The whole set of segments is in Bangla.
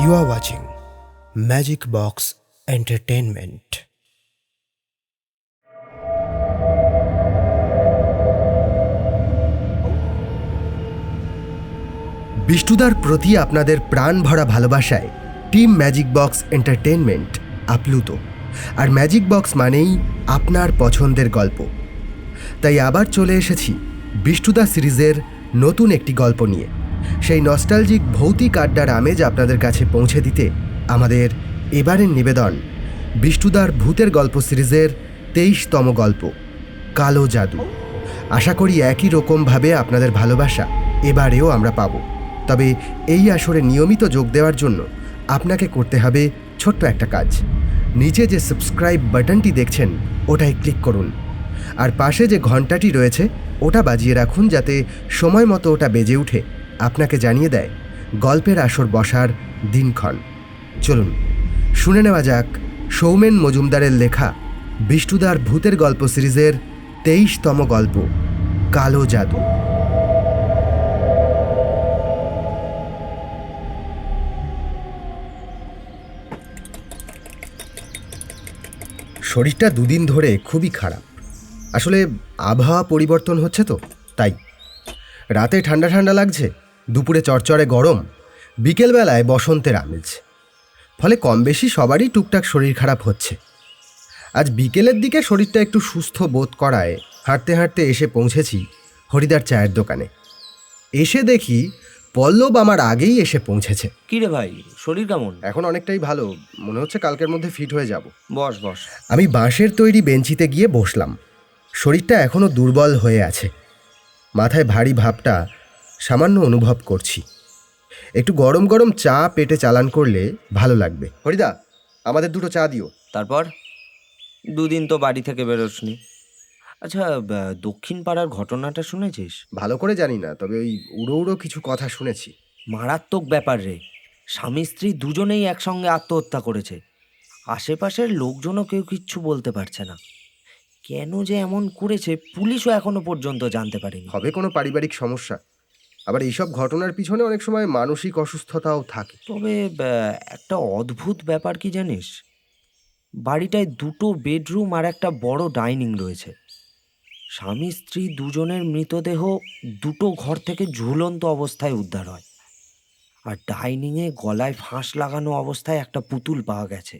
You are watching Magic Box Entertainment. বিষ্টুদার প্রতি আপনাদের প্রাণ ভরা ভালোবাসায় টিম ম্যাজিক বক্স এন্টারটেনমেন্ট আপ্লুত। আর ম্যাজিক বক্স মানেই আপনার পছন্দের গল্প। তাই আবার চলে এসেছি বিষ্টুদা সিরিজের নতুন একটি গল্প নিয়ে। সেই নস্টালজিক ভৌতিক আড্ডার আমেজ আপনাদের কাছে পৌঁছে দিতে আমাদের এবারের নিবেদন বিষ্টুদার ভূতের গল্প সিরিজের 23তম গল্প কালো জাদু। আশা করি একই রকমভাবে আপনাদের ভালোবাসা এবারেও আমরা পাব। তবে এই আসরে নিয়মিত যোগ দেওয়ার জন্য আপনাকে করতে হবে ছোট্ট একটা কাজ। নিচে যে সাবস্ক্রাইব বাটনটি দেখছেন ওটায় ক্লিক করুন, আর পাশে যে ঘন্টাটি রয়েছে ওটা বাজিয়ে রাখুন, যাতে সময় মতো ওটা বেজে উঠে আপনাকে জানিয়ে দেয় গল্পের আসর বসার দিনক্ষণ। চলুন শুনে নেওয়া যাক সৌমেন মজুমদারের লেখা বিষ্টুদার ভূতের গল্প সিরিজের 23তম গল্প কালো জাদু। শরীরটা দুদিন ধরে খুবই খারাপ। আসলে আবহাওয়া পরিবর্তন হচ্ছে তো তাই। রাতে ঠান্ডা ঠান্ডা লাগছে, দুপুরে চড়চড়ে গরম, বিকেলবেলায় বসন্তের আমেজ। ফলে কম বেশি সবারই টুকটাক শরীর খারাপ হচ্ছে। আজ বিকেলের দিকে শরীরটা একটু সুস্থ বোধ করায় হাঁটতে হাঁটতে এসে পৌঁছেছি হরিদার চায়ের দোকানে। এসে দেখি পল্লব আমার আগেই এসে পৌঁছেছে। কি রে ভাই, শরীর কেমন? এখন অনেকটাই ভালো, মনে হচ্ছে কালকের মধ্যে ফিট হয়ে যাব। বস বস। আমি বাঁশের তৈরি বেঞ্চিতে গিয়ে বসলাম। শরীরটা এখনও দুর্বল হয়ে আছে, মাথায় ভারী ভাবটা সামান্য অনুভব করছি। একটু গরম গরম চা পেটে চালান করলে ভালো লাগবে। হরিদা, আমাদের দুটো চা দিও। তারপর দুদিন তো বাড়ি থেকে বেরোসনি। আচ্ছা, দক্ষিণ পাড়ার ঘটনাটা শুনেছিস? ভালো করে জানি না, তবে ওই উড়ো উড়ো কিছু কথা শুনেছি। মারাত্মক ব্যাপার রে। স্বামী স্ত্রী দুজনেই একসঙ্গে আত্মহত্যা করেছে। আশেপাশের লোকজনও কেউ কিচ্ছু বলতে পারছে না। কেন যে এমন করেছে পুলিশও এখনো পর্যন্ত জানতে পারেনি। হবে কোনো পারিবারিক সমস্যা। আবার এইসব ঘটনার পিছনে অনেক সময় মানসিক অসুস্থতাও থাকে। তবে একটা অদ্ভুত ব্যাপার কি জানিস, বাড়িটায় দুটো বেডরুম আর একটা বড় ডাইনিং রয়েছে। স্বামী স্ত্রী দুজনের মৃতদেহ দুটো ঘর থেকে ঝুলন্ত অবস্থায় উদ্ধার হয়। আর ডাইনিংয়ে গলায় ফাঁস লাগানো অবস্থায় একটা পুতুল পাওয়া গেছে।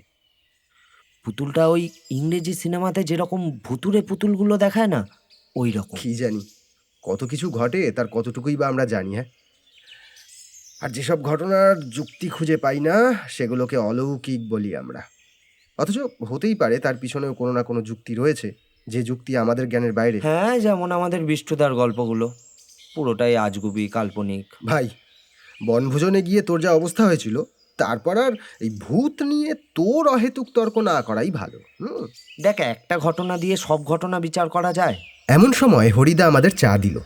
পুতুলটা ওই ইংরেজি সিনেমাতে যেরকম ভুতুড়ে পুতুলগুলো দেখায় না, ওই রকম। কি জানি কত কিছু ঘটে, তার কতটুকুই বা আমরা জানি। হ্যাঁ, আর যেসব ঘটনার যুক্তি খুঁজে পাই না সেগুলোকে অলৌকিক বলি আমরা। অথচ হতেই পারে তার পিছনেও কোনো না কোনো যুক্তি রয়েছে, যে যুক্তি আমাদের জ্ঞানের বাইরে। হ্যাঁ, যেমন আমাদের বিষ্টুদার গল্পগুলো পুরোটাই আজগুবি, কাল্পনিক। ভাই, বনভোজনে গিয়ে তোর যা অবস্থা হয়েছিল, তারপর আর এই ভূত নিয়ে তোর অহেতুক তর্ক না করাই ভালো। দেখ, একটা ঘটনা দিয়ে সব ঘটনা বিচার করা যায়? এমন সময় হরিদা আমাদের চা দিল।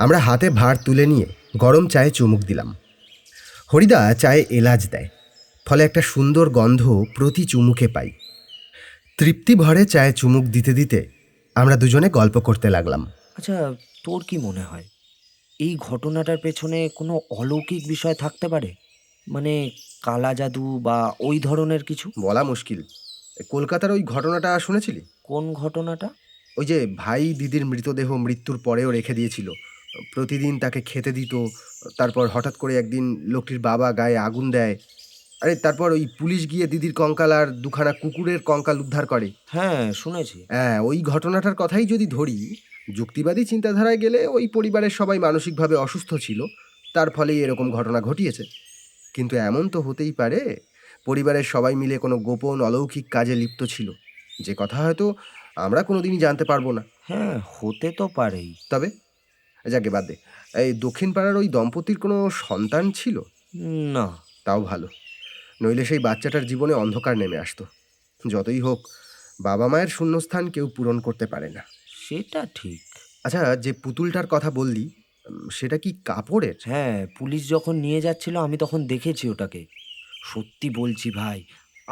আমরা হাতে ভাঁড় তুলে নিয়ে গরম চায়ে চুমুক দিলাম। হরিদা চায়ে এলাচ দেয়, ফলে একটা সুন্দর গন্ধ প্রতি চুমুকে পাই। তৃপ্তি ভরে চায়ে চুমুক দিতে দিতে আমরা দুজনে গল্প করতে লাগলাম। আচ্ছা, তোর কি মনে হয় এই ঘটনাটার পেছনে কোনো অলৌকিক বিষয় থাকতে পারে? মানে কালা জাদু বা ওই ধরনের কিছু? বলা মুশকিল। কলকাতার ওই ঘটনাটা শুনেছিলি? কোন ঘটনাটা? ওই যে ভাই দিদির মৃতদেহ মৃত্যুর পরেও রেখে দিয়েছিল, প্রতিদিন তাকে খেতে দিত। তারপর হঠাৎ করে একদিন লোকটির বাবা গায়ে আগুন দেয়। আরে তারপর ওই পুলিশ গিয়ে দিদির কঙ্কাল আর দুখানা কুকুরের কঙ্কাল উদ্ধার করে। হ্যাঁ, শুনেছি। হ্যাঁ, ওই ঘটনাটার কথাই যদি ধরি, যুক্তিবাদী চিন্তাধারায় গেলে ওই পরিবারের সবাই মানসিকভাবে অসুস্থ ছিল, তার ফলেই এরকম ঘটনা ঘটিয়েছে। কিন্তু এমন তো হতেই পারে পরিবারের সবাই মিলে কোনো গোপন অলৌকিক কাজে লিপ্ত ছিল, যে কথা হয়তো আমরা কোনোদিনই জানতে পারবো না। হ্যাঁ, হতে তো পারেই। তবে যাকে বাদ দে, এই দক্ষিণ পাড়ার ওই দম্পতির কোনো সন্তান ছিল? না। তাও ভালো, নইলে সেই বাচ্চাটার জীবনে অন্ধকার নেমে আসতো। যতই হোক, বাবা মায়ের শূন্যস্থান কেউ পূরণ করতে পারে না। সেটা ঠিক। আচ্ছা, যে পুতুলটার কথা বললি, সেটা কি কাপড়ের? হ্যাঁ, পুলিশ যখন নিয়ে যাচ্ছিল আমি তখন দেখেছি ওটাকে। সত্যি বলছি ভাই,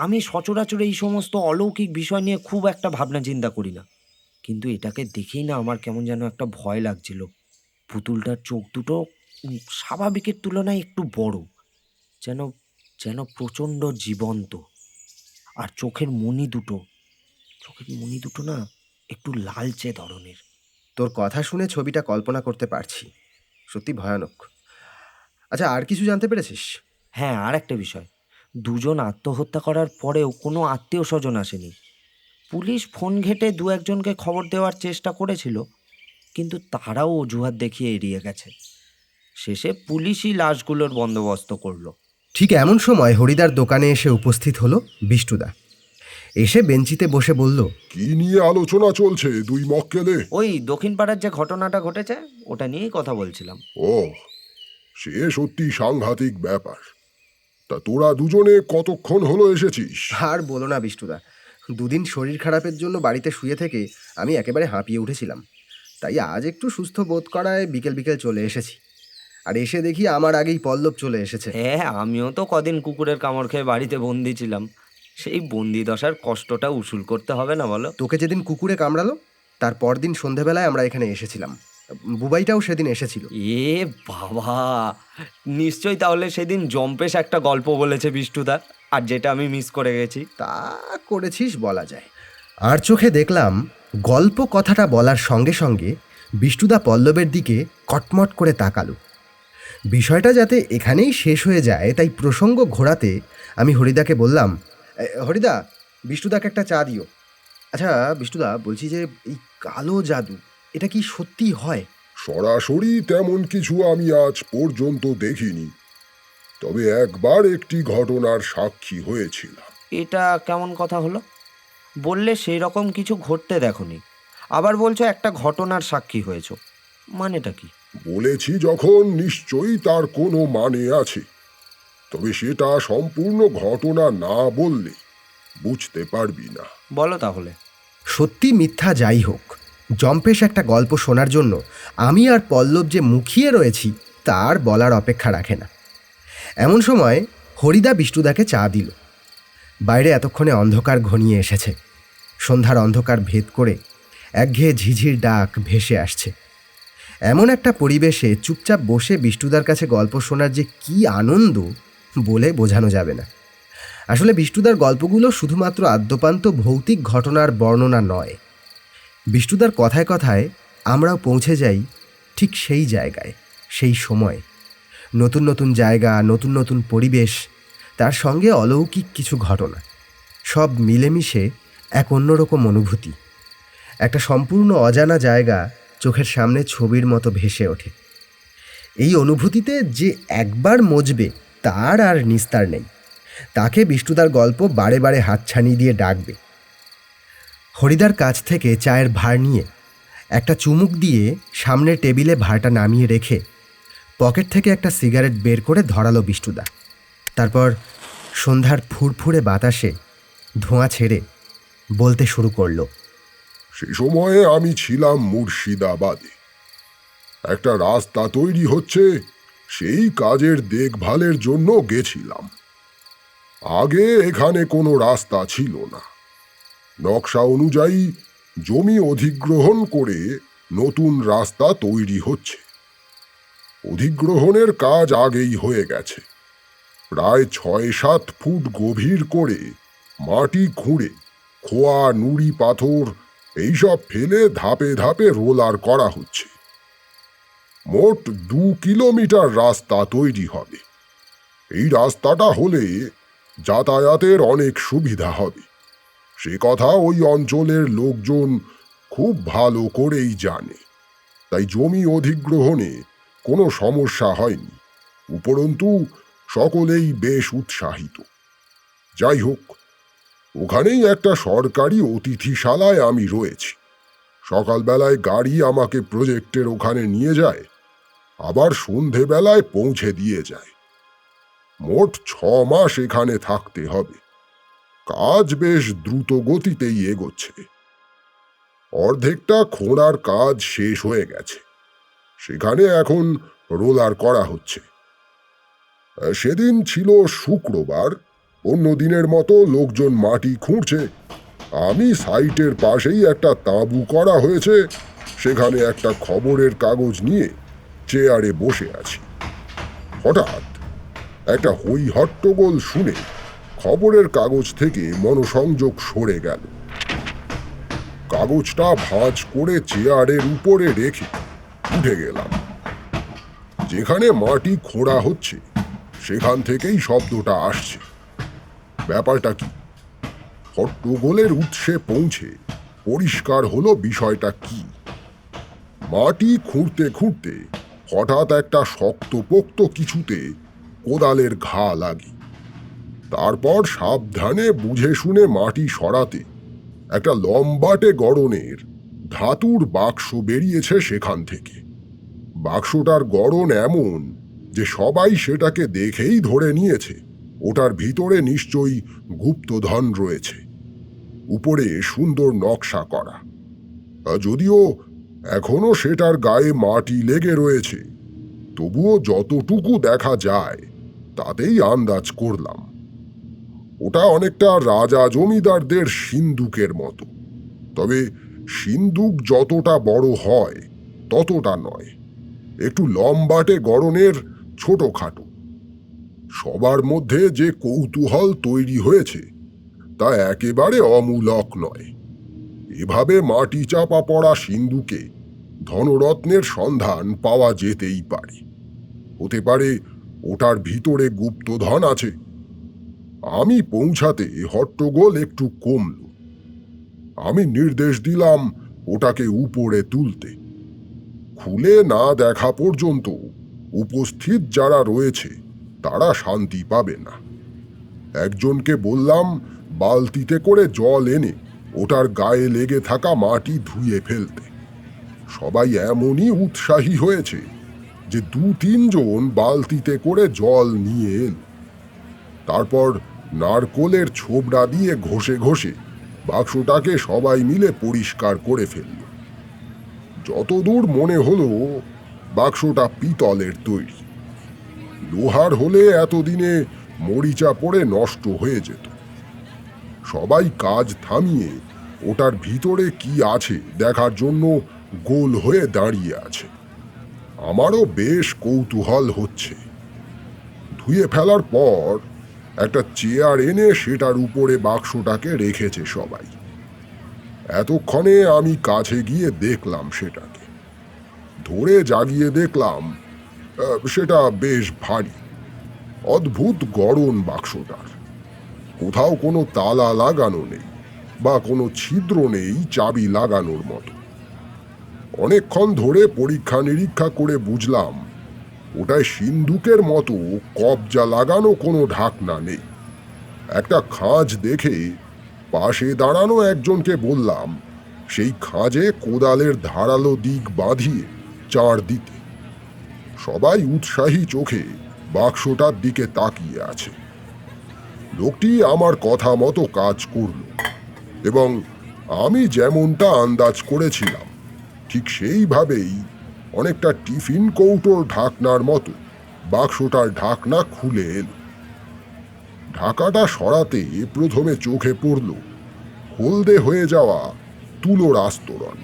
আমি সচরাচর এই সমস্ত অলৌকিক বিষয় নিয়ে খুব একটা ভাবনা চিন্তা করি না, কিন্তু এটাকে দেখেই না আমার কেমন যেন একটা ভয় লাগছিল। পুতুলটার চোখ দুটো স্বাভাবিকের তুলনায় একটু বড়, যেন যেন প্রচণ্ড জীবন্ত। আর চোখের মণি দুটো না একটু লালচে ধরনের। তোর কথা শুনে ছবিটা কল্পনা করতে পারছি। সত্যি ভয়ানক। আচ্ছা, আর কিছু জানতে পেরেছিস? হ্যাঁ, আর একটা বিষয়, দুজন আত্মহত্যা করার পরেও কোনো আত্মীয় স্বজন আসেনি। পুলিশ ফোন ঘেঁটে দু একজনকে খবর দেওয়ার চেষ্টা করেছিল, কিন্তু তারাও অজুহাত দেখিয়ে এড়িয়ে গেছে। শেষে পুলিশই লাশগুলোর বন্দোবস্ত করলো। ঠিক এমন সময় হরিদার দোকানে এসে উপস্থিত হলো বিষ্টুদা। এসে বেঞ্চিতে বসে বলল, কি নিয়ে আলোচনা চলছে দুই মক্কেলে? ওই দক্ষিণ পাড়ার যে ঘটনাটা ঘটেছে ওটা নিয়েই কথা বলছিলাম। ও, সে সত্যি সাংঘাতিক ব্যাপার। তা তোরা দুজনে কতক্ষণ হলো এসেছিস? আর বলো না বিষ্টুদা, দুদিন শরীর খারাপের জন্য বাড়িতে শুয়ে থেকে আমি একেবারে হাঁপিয়ে উঠেছিলাম। তাই আজ একটু সুস্থ বোধ করায় বিকেল বিকেল চলে এসেছি। আর এসে দেখি আমার আগেই পল্লব চলে এসেছে। হ্যাঁ, আমিও তো কদিন কুকুরের কামড় খেয়ে বাড়িতে বন্দি ছিলাম। সেই বন্দি দশার কষ্টটা উসুল করতে হবে না বলো? তোকে যেদিন কুকুরে কামড়ালো তার পরদিন সন্ধেবেলায় আমরা এখানে এসেছিলাম। বুবাইটাও সেদিন এসেছিল। এ বাবা, নিশ্চয়ই তাহলে সেদিন জম্পেশ একটা গল্প বলেছে বিষ্টুদা, আর যেটা আমি মিস করে গেছি। তা করেছিস বলা যায়। আর চোখে দেখলাম গল্প কথাটা বলার সঙ্গে সঙ্গে বিষ্টুদা পল্লবের দিকে কটমট করে তাকালো। বিষয়টা যাতে এখানেই শেষ হয়ে যায় তাই প্রসঙ্গ ঘোরাতে আমি হরিদাকে বললাম, হরিদা, বিষ্টুদাকে একটা চা দিও। আচ্ছা বিষ্টুদা, বলছি যে এই কালো জাদু এটা কি সত্যি হয়? সরাসরি তেমন কিছু আমি আজ পর্যন্ত দেখিনি, তবে একবার একটি ঘটনার সাক্ষী হয়েছিলাম। এটা কেমন কথা হলো? বললে সেই রকম কিছু ঘটতে দেখোনি, আবার বলছো একটা ঘটনার সাক্ষী হয়েছো, মানেটা কি? বলেছি যখন নিশ্চয়ই তার কোনো মানে আছে, তবে সেটা সম্পূর্ণ ঘটনা না বললে বুঝতে পারবি না। বলো তাহলে। সত্যি মিথ্যা যাই হোক, জম্পেশ একটা গল্প শোনার জন্য আমি আর পল্লব যে মুখিয়ে রয়েছি তার বলার অপেক্ষা রাখে না। এমন সময় হরিদা বিষ্টুদাকে চা দিল। বাইরে এতক্ষণে অন্ধকার ঘনিয়ে এসেছে। সন্ধ্যার অন্ধকার ভেদ করে একঘেয়ে ঝিঝির ডাক ভেসে আসছে। এমন একটা পরিবেশে চুপচাপ বসে বিষ্টুদার কাছে গল্প শোনার যে কী আনন্দ বলে বোঝানো যাবে না। আসলে বিষ্টুদার গল্পগুলো শুধুমাত্র আদ্যপান্ত ভৌতিক ঘটনার বর্ণনা নয়। বিষ্টুদার কথায় কথায় আমরাও পৌঁছে যাই ঠিক সেই জায়গায়, সেই সময়। নতুন নতুন জায়গা, নতুন নতুন পরিবেশ, তার সঙ্গে অলৌকিক কিছু ঘটনা, সব মিলেমিশে এক অন্যরকম অনুভূতি। একটা সম্পূর্ণ অজানা জায়গা চোখের সামনে ছবির মতো ভেসে ওঠে। এই অনুভূতিতে যে একবার মজবে তার আর নিস্তার নেই। তাকে বিষ্টুদার গল্প বারে বারে হাতছানি দিয়ে ডাকবে। হরিদার কাছ থেকে চায়ের ভাঁড় নিয়ে একটা চুমুক দিয়ে সামনের টেবিলে ভাঁড়টা নামিয়ে রেখে পকেট থেকে একটা সিগারেট বের করে ধরালো বিষ্টুদা। তারপর সন্ধ্যার ফুরফুরে বাতাসে ধোঁয়া ছেড়ে বলতে শুরু করলো, সে সময়ে আমি ছিলাম মুর্শিদাবাদে। একটা রাস্তা তৈরি হচ্ছে, সেই কাজের দেখভালের জন্য গেছিলাম। আগে এখানে কোনো রাস্তা ছিল না। নকশা অনুযায়ী জমি অধিগ্রহণ করে নতুন রাস্তা তৈরি হচ্ছে। অধিগ্রহণের কাজ আগেই হয়ে গেছে। প্রায় ৬-৭ ফুট গভীর করে মাটি খুঁড়ে খোয়া, নুড়ি, পাথর এইসব ফেলে ধাপে ধাপে রোলার করা হচ্ছে। মোট 2 কিলোমিটার রাস্তা তৈরি হবে। এই রাস্তাটা হলে যাতায়াতের অনেক সুবিধা হবে, সে কথা ওই অঞ্চলের লোকজন খুব ভালো করেই জানে। তাই জমি অধিগ্রহণে কোনো সমস্যা হয়নি। উপরন্তু সকলেই বেশ উৎসাহিত। যাই হোক, ওখানেই একটা সরকারি অতিথিশালায় আমি রয়েছি। সকালবেলায় গাড়ি আমাকে প্রজেক্টের ওখানে নিয়ে যায়, আবার সন্ধেবেলায় পৌঁছে দিয়ে যায়। মোট 6 মাস এখানে থাকতে হবে। কাজ বেশ দ্রুত গতিতেই এগোচ্ছে। অর্ধেকটা খোঁড়ার কাজ শেষ হয়ে গেছে, সেখানে এখন রোলার করা হচ্ছে। সেদিন ছিল শুক্রবার। অন্য দিনের মতো লোকজন মাটি খুঁড়ছে। আমি সাইটের পাশেই একটা তাঁবু করা হয়েছে, সেখানে একটা খবরের কাগজ নিয়ে চেয়ারে বসে আছি। হঠাৎ একটা হই হট্টগোল শুনে খবরের কাগজ থেকে মনোসংযোগ সরে গেল। কাগজটা ভাঁজ করে চেয়ারের উপরে রেখে উঠে গেলাম। যেখানে মাটি খোঁড়া হচ্ছে সেখান থেকেই শব্দটা আসছে। ব্যাপারটা কি? হট্টগোলের উৎসে পৌঁছে পরিষ্কার হলো বিষয়টা কি। মাটি খুঁড়তে খুঁড়তে হঠাৎ একটা শক্তপোক্ত কিছুতে কোদালের ঘা লাগে। তারপর সাবধানে বুঝে শুনে মাটি সরাতে একটা লম্বাটে গড়নের ধাতুর বাক্স বেরিয়েছে সেখান থেকে। বাক্সটার গড়ন এমন যে সবাই সেটাকে দেখেই ধরে নিয়েছে ওটার ভিতরে নিশ্চয়ই গুপ্তধন রয়েছে। উপরে সুন্দর নকশা করা, যদিও এখনো সেটার গায়ে মাটি লেগে রয়েছে, তবুও যতটুকু দেখা যায় তাতেই আন্দাজ করলাম ওটা অনেকটা রাজা জমিদারদের সিন্দুকের মতো। তবে সিন্দুক যতটা বড় হয় ততটা নয়, একটু লম্বাটে গড়নের, ছোটখাটো। সবার মধ্যে যে কৌতূহল তৈরি হয়েছে তা একেবারে অমূলক নয়। এভাবে মাটি চাপা পড়া সিন্দুকে ধনরত্নের সন্ধান পাওয়া যেতেই পারে। হতে পারে ওটার ভিতরে গুপ্তধন আছে। আমি পৌঁছাতে হট্টগোল একটু কমল। আমি নির্দেশ দিলাম ওটাকে উপরে তুলতে। খুলে না দেখা পর্যন্ত উপস্থিত যারা রয়েছে তারা শান্তি পাবে না। একজনকে বললাম বালতিতে করে জল এনে ওটার গায়ে লেগে থাকা মাটি ধুয়ে ফেলতে। সবাই এমনই উৎসাহী হয়েছে যে 2-3 জন বালতিতে করে জল নিয়ে এল। তারপর নারকোলের ছোবড়া দিয়ে ঘষে ঘষে বাক্সটাকে সবাই মিলে পরিষ্কার করে ফেলল। যতদূর মনে হলো বাক্সটা পিতলের তৈরি। লোহার হলে এতদিনে মরিচা পড়ে নষ্ট হয়ে যেত। সবাই কাজ থামিয়ে ওটার ভিতরে কি আছে দেখার জন্য গোল হয়ে দাঁড়িয়ে আছে। আমারও বেশ কৌতূহল হচ্ছে। ধুয়ে ফেলার পর একটা চেয়ার এনে সেটার উপরে বাক্সটাকে রেখেছে সবাই। এতক্ষণে আমি কাছে গিয়ে দেখলাম সেটাকে। ধরে জাগিয়ে দেখলাম সেটা বেশ ভারী। অদ্ভুত গড়ন বাক্সটার। কোথাও কোনো তালা লাগানো নেই বা কোনো ছিদ্র নেই চাবি লাগানোর মতো। অনেকক্ষণ ধরে পরীক্ষা নিরীক্ষা করে বুঝলাম ওটায় সিন্দুকের মতো কবজা লাগানো কোনো ঢাকনা নেই। একটা খাঁজ দেখে পাশে দাঁড়ানো একজনকে বললাম সেই খাঁজে কোদালের ধারালো দিক বাঁধিয়ে চার দিতে। সবাই উৎসাহী চোখে বাক্সটার দিকে তাকিয়ে আছে। লোকটি আমার কথা মতো কাজ করল এবং আমি যেমনটা আন্দাজ করেছিলাম ঠিক সেইভাবেই অনেকটা টিফিন কৌটোর ঢাকনার মতো বাক্সটার ঢাকনা খুলে এল। ঢাকাটা সরাতে প্রথমে চোখে পড়ল হলদে হয়ে যাওয়া তুলোর আস্তরণ।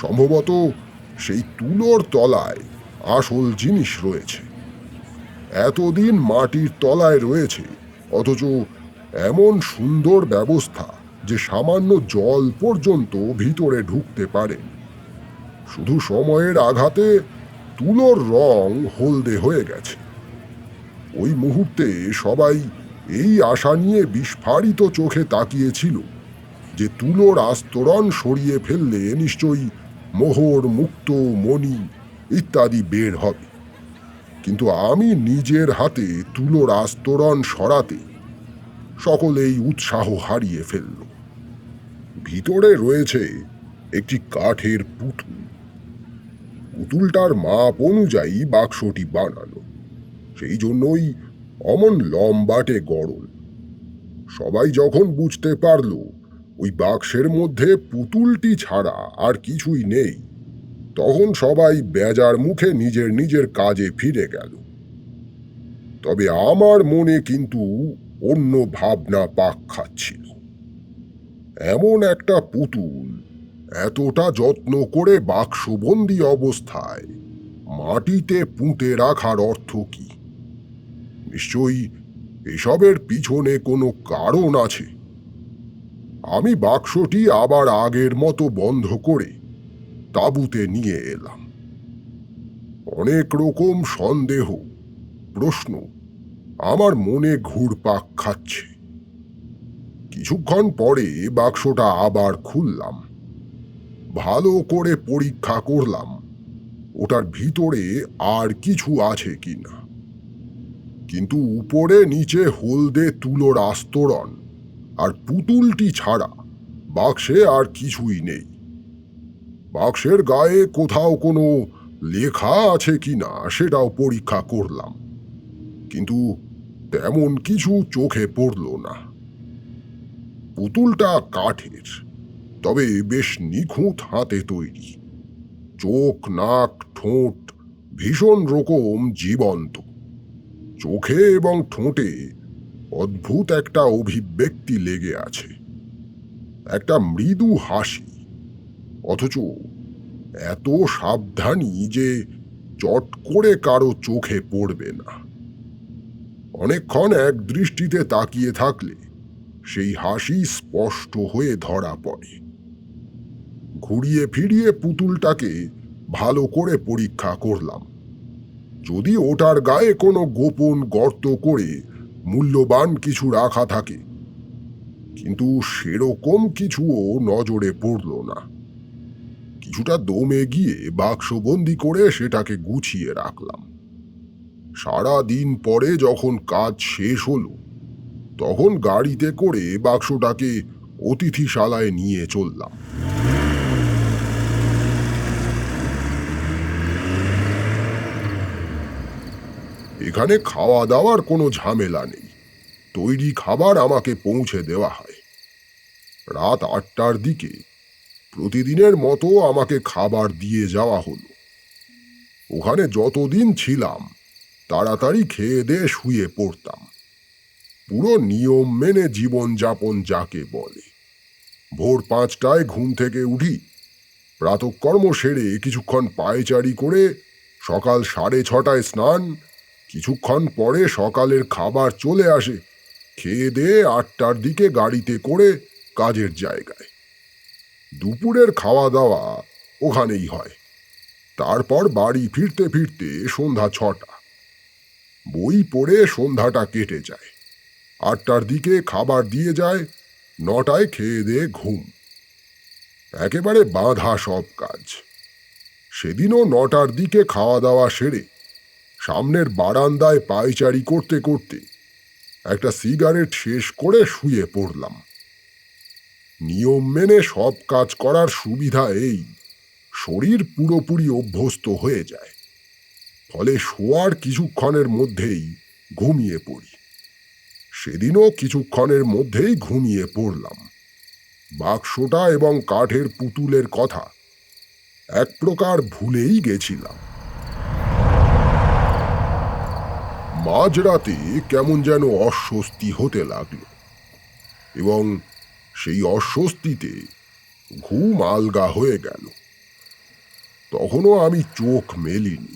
সম্ভবত সেই তুলোর তলায় আসল জিনিস রয়েছে। এতদিন মাটির তলায় রয়েছে, অথচ এমন সুন্দর ব্যবস্থা যে সামান্য জল পর্যন্ত ভিতরে ঢুকতে পারে। শুধু সময়ের আঘাতে তুলোর রং হলদে হয়ে গেছে। ওই মুহূর্তে সবাই এই আশা নিয়ে বিস্ফারিত চোখে তাকিয়েছিল যে তুলোর আস্তরণ সরিয়ে ফেললে নিশ্চয়ই মোহর, মুক্ত, মণি ইত্যাদি বের হবে। কিন্তু আমি নিজের হাতে তুলোর আস্তরণ সরাতে সকলেই উৎসাহ হারিয়ে ফেলল। ভিতরে রয়েছে একটি কাঠের পুতুল। পুতুলটার মাপ অনুযায়ী বাক্সটি বানানো, সেই জন্যই অমন লম্বাটে গড়ন। সবাই যখন বুঝতে পারল ওই বাক্সের মধ্যে পুতুলটি ছাড়া আর কিছুই নেই, তখন সবাই বেজার মুখে নিজের নিজের কাজে ফিরে গেল। তবে আমার মনে কিন্তু অন্য ভাবনা পাক খাচ্ছিল। এমন একটা পুতুল এতটা যত্ন করে বাক্সবন্দি অবস্থায় মাটিতে পুঁতে রাখার অর্থ কি? নিশ্চয়ই এসবের পিছনে কোনো কারণ আছে। আমি বাক্সটি আবার আগের মতো বন্ধ করে তাঁবুতে নিয়ে এলাম। অনেক রকম সন্দেহ, প্রশ্ন আমার মনে ঘুরপাক খাচ্ছে। কিছুক্ষণ পরে বাক্সটা আবার খুললাম, ভালো করে পরীক্ষা করলাম ওটার ভিতরে আর কিছু আছে কিনা। কিন্তু উপরে নিচে হলদে তুলোর আস্তরণ আর পুতুলটি ছাড়া বাক্সে আর কিছুই নেই। বাক্সের গায়ে কোথাও কোনো লেখা আছে কিনা সেটাও পরীক্ষা করলাম, কিন্তু তেমন কিছু চোখে পড়ল না। পুতুলটা কাঠের, তবে বেশ নিখুঁত হাতে তৈরি। চোখ, নাক, ঠোঁট ভীষণ রকম জীবন্ত। চোখে এবং ঠোঁটে অদ্ভুত একটা অভিব্যক্তি লেগে আছে, একটা মৃদু হাসি, অথচ এত সাবধানী যে চট করে কারো চোখে পড়বে না। অনেকক্ষণ এক দৃষ্টিতে তাকিয়ে থাকলে সেই হাসি স্পষ্ট হয়ে ধরা পড়ে। ঘুরিয়ে ফিরিয়ে পুতুলটাকে ভালো করে পরীক্ষা করলাম, যদি ওটার গায়ে কোনো গোপন গর্ত করে মূল্যবান কিছু রাখা থাকে, কিন্তু সেরকম কিছুও নজরে পড়ল না। কিছুটা দমে গিয়ে বাক্সবন্দি করে সেটাকে গুছিয়ে রাখলাম। সারা দিন পরে যখন কাজ শেষ হলো, তখন গাড়িতে করে বাক্সটাকে অতিথিশালায় নিয়ে চললাম। এখানে খাওয়া দাওয়ার কোনো ঝামেলা নেই, তৈরি খাবার আমাকে পৌঁছে দেওয়া হয়। রাত 8টার দিকে প্রতিদিনের মতো আমাকে খাবার দিয়ে যাওয়া হলো। ওখানে যতদিন ছিলাম তাড়াতাড়ি খেয়ে দিয়ে শুয়ে পড়তাম, পুরো নিয়ম মেনে জীবনযাপন যাকে বলে। ভোর 5টায় ঘুম থেকে উঠি, প্রাতঃকর্ম সেরে কিছুক্ষণ পায়চারি করে সকাল 6:30টায় স্নান, কিছুক্ষণ পরে সকালের খাবার চলে আসে। খেয়ে দিয়ে 8টার দিকে গাড়িতে করে কাজের জায়গায়। দুপুরের খাওয়া দাওয়া ওখানেই হয়। তারপর বাড়ি ফিরতে ফিরতে সন্ধ্যা 6টা। বই পড়ে সন্ধ্যাটা কেটে যায়। 8টার দিকে খাবার দিয়ে যায়, 9টায় খেয়ে দিয়ে ঘুম। একেবারে বাঁধা সব কাজ। সেদিনও 9টার দিকে খাওয়া দাওয়া সেরে সামনের বারান্দায় পায়চারি করতে করতে একটা সিগারেট শেষ করে শুয়ে পড়লাম। নিয়ম মেনে সব কাজ করার সুবিধা এই, শরীর পুরোপুরি অভ্যস্ত হয়ে যায়, ফলে শোয়ার কিছুক্ষণের মধ্যেই ঘুমিয়ে পড়ি। সেদিনও কিছুক্ষণের মধ্যেই ঘুমিয়ে পড়লাম। বাক্সটা এবং কাঠের পুতুলের কথা এক প্রকার ভুলেই গেছিলাম। মাঝরাতে কেমন যেন অস্বস্তি হতে লাগলো, এবং সেই অস্বস্তিতে ঘুম আলগা হয়ে গেল। তখনও আমি চোখ মেলিনি।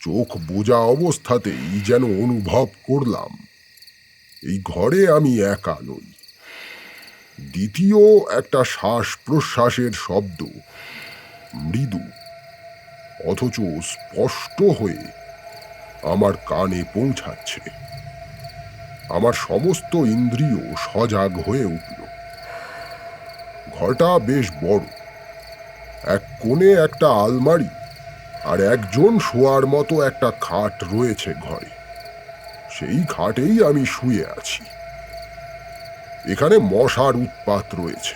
চোখ বোঝা অবস্থাতেই যেন অনুভব করলাম এই ঘরে আমি একা নই। দ্বিতীয় একটা শ্বাস প্রশ্বাসের শব্দ মৃদু অথচ স্পষ্ট হয়ে আমার কানে পৌঁছাচ্ছে। আমার সমস্ত ইন্দ্রিয় সজাগ হয়ে উঠল। ঘরটা বেশ বড়। এক কোণে একটা আলমারি আর একজন শোয়ার মতো একটা খাট রয়েছে ঘরে। সেই খাটেই আমি শুয়ে আছি। এখানে মশার উৎপাত রয়েছে,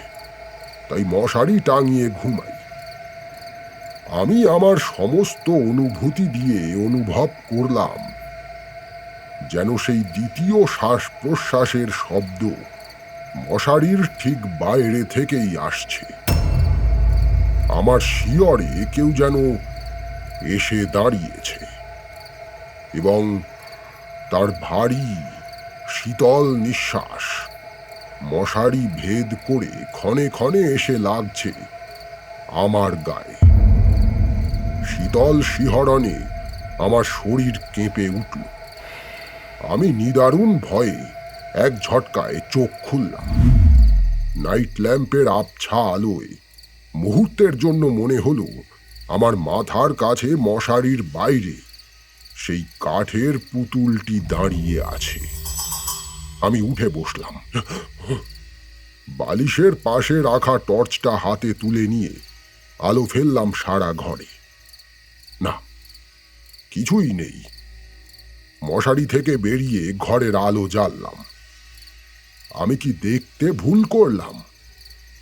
তাই মশারি টাঙিয়ে ঘুমাই। আমি আমার সমস্ত অনুভূতি দিয়ে অনুভব করলাম যেন সেই দ্বিতীয় শ্বাস প্রশ্বাসের শব্দ মশারির ঠিক বাইরে থেকেই আসছে। আমার শিয়রে কেউ যেন এসে দাঁড়িয়েছে, এবং তার ভারী শীতল নিঃশ্বাস মশারি ভেদ করে ক্ষণে ক্ষণে এসে লাগছে আমার গায়ে। শীতল শিহরণে আমার শরীর কেঁপে উঠল। আমি নিদারুণ ভয়ে এক ঝটকায় চোখ খুললাম। নাইট ল্যাম্পের আবছা আলোয় মুহূর্তের জন্য মনে হলো আমার মাথার কাছে মশারির বাইরে সেই কাঠের পুতুলটি দাঁড়িয়ে আছে। আমি উঠে বসলাম। বালিশের পাশে রাখা টর্চটা হাতে তুলে নিয়ে আলো ফেললাম সারা ঘরে। না, কিছুই নেই। মশারি থেকে বেরিয়ে ঘরের আলো জ্বাললাম। আমি কি দেখতে ভুল করলাম?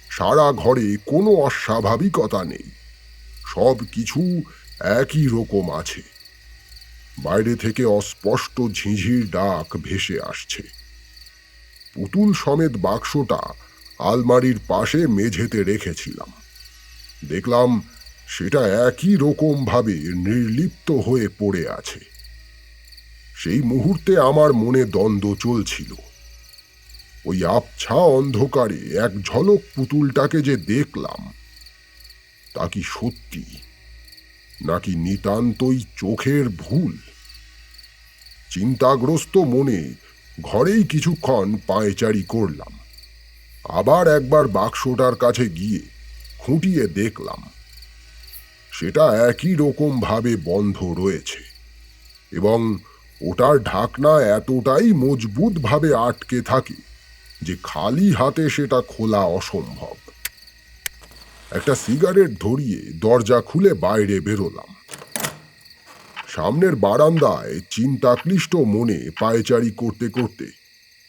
সারা ঘরে কোনো অস্বাভাবিকতা নেই, সব কিছু একই রকম আছে। বাইরে থেকে অস্পষ্ট ঝিঁঝির ডাক ভেসে আসছে। পুতুল সমেত বাক্সটা আলমারির পাশে মেঝেতে রেখেছিলাম। দেখলাম সেটা একই রকম ভাবে নির্লিপ্ত হয়ে পড়ে আছে। সেই মুহূর্তে আমার মনে দ্বন্দ্ব চলছিল। ওই আবছা অন্ধকারে এক ঝলক পুতুলটাকে যে দেখলাম, তা কি সত্যি নাকি নিতান্তই চোখের ভুল? চিন্তাগ্রস্ত মনে ঘরেই কিছুক্ষণ পায়চারি করলাম। আবার একবার বাক্সটার কাছে গিয়ে খুঁটিয়ে দেখলাম, সেটা একই রকম ভাবে বন্ধ রয়েছে এবং ওটার ঢাকনা এতটাই মজবুত ভাবে আটকে থাকে যে খালি হাতে সেটা খোলা অসম্ভব। একটা সিগারেট ধরিয়ে দরজা খুলে বাইরে বেরোলাম। সামনের বারান্দায় চিন্তাক্লিষ্ট মনে পায়চারি করতে করতে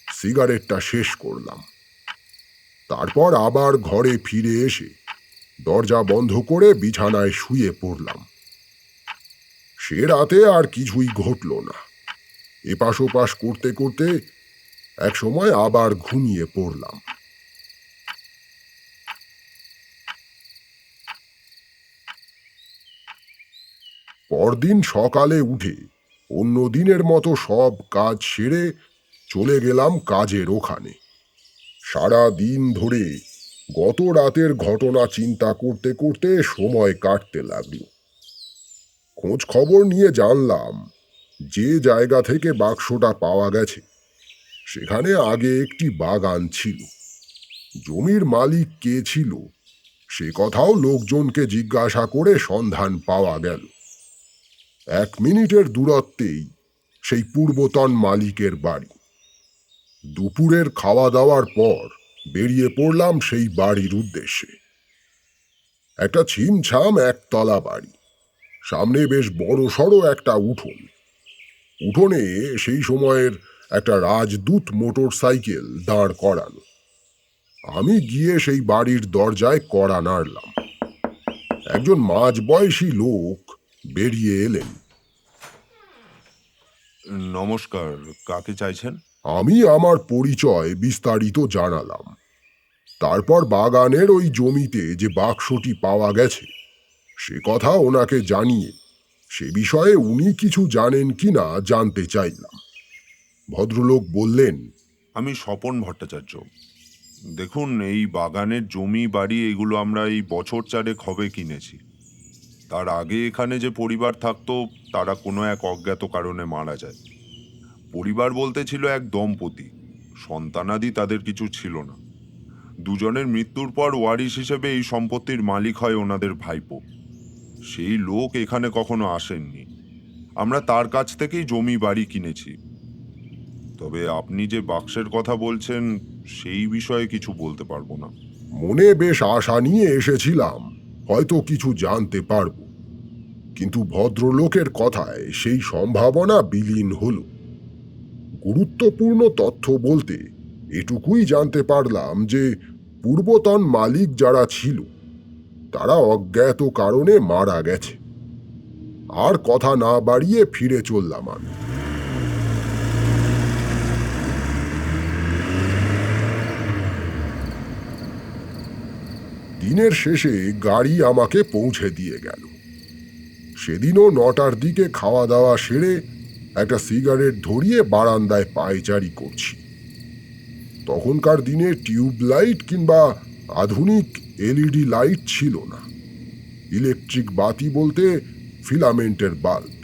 সিগারেটটা শেষ করলাম। তারপর আবার ঘরে ফিরে এসে দরজা বন্ধ করে বিছানায় শুয়ে পড়লাম। সে রাতে আর কিছুই ঘটল না। এপাশ ওপাশ করতে করতে এক সময় আবার ঘুমিয়ে পড়লাম। পরদিন সকালে উঠে অন্য দিনের মতো সব কাজ সেরে চলে গেলাম কাজের ওখানে। সারা দিন ধরে গত রাতের ঘটনা চিন্তা করতে করতে সময় কাটতে লাগলো। খোঁজ খবর নিয়ে জানলাম যে জায়গা থেকে বাক্সটা পাওয়া গেছে সেখানে আগে একটি বাগান ছিল। জমির মালিক কে ছিল সে কথাও লোকজনকে জিজ্ঞাসা করে সন্ধান পাওয়া গেল। 1 মিনিটের দূরত্বেই সেই পূর্বতন মালিকের বাড়ি। দুপুরের খাওয়া দাওয়ার পর বেরিয়ে পড়লাম সেই বাড়ির উদ্দেশ্যে। একটা ছিমছাম একতলা বাড়ি, সামনে বেশ বড়সড় একটা উঠোন। উঠোনে সেই সময়ের একটা রাজদূত মোটর সাইকেল দাঁড় করানো। আমি গিয়ে সেই বাড়ির দরজায় কড়া নাড়লাম। একজন মাঝবয়সী লোক বেরিয়ে এলেন। নমস্কার, কাকে চাইছেন? আমি আমার পরিচয় বিস্তারিত জানালাম। তারপর বাগানের ওই জমিতে যে বাক্সটি পাওয়া গেছে সে কথা ওনাকে জানিয়ে সে বিষয়ে উনি কিছু জানেন কিনা জানতে চাইলাম। ভদ্রলোক বললেন, আমি স্বপন ভট্টাচার্য। দেখুন, এই বাগানের জমি বাড়ি এগুলো আমরা এই বছর 4 হবে কিনেছি। তার আগে এখানে যে পরিবার থাকতো তারা কোনো এক অজ্ঞাত কারণে মারা যায়। পরিবার বলতে ছিল এক দম্পতি, সন্তানাদি তাদের কিছু ছিল না। দুজনের মৃত্যুর পর ওয়ারিশ হিসেবে এই সম্পত্তির মালিক হয় ওনাদের ভাইপো। সেই লোক এখানে কখনো আসেননি। আমরা তার কাছ থেকেই জমি বাড়ি কিনেছি। তবে আপনি যে বাক্সের কথা বলছেন সেই বিষয়ে কিছু বলতে পারবো না। মনে বেশ আশা নিয়ে এসেছিলাম হয়তো কিছু জানতে পারব, কিন্তু ভদ্রলোকের কথায় সেই সম্ভাবনা বিলীন হল। গুরুত্বপূর্ণ তথ্য বলতে এটুকুই জানতে পারলাম যে পূর্বতন মালিক যারা ছিল তারা অজ্ঞাত কারণে মারা গেছে। আর কথা না বাড়িয়ে ফিরে চললাম আমি। দিনের শেষে গাড়ি আমাকে পৌঁছে দিয়ে গেল। সেদিনও 9টার দিকে খাওয়া দাওয়া সেরে একটা সিগারেট ধরিয়ে বারান্দায় পায়চারি করছি। তখনকার দিনে টিউব লাইট কিংবা আধুনিক এলইডি লাইট ছিল না। ইলেকট্রিক বাতি বলতে ফিলামেন্টের বাল্ব।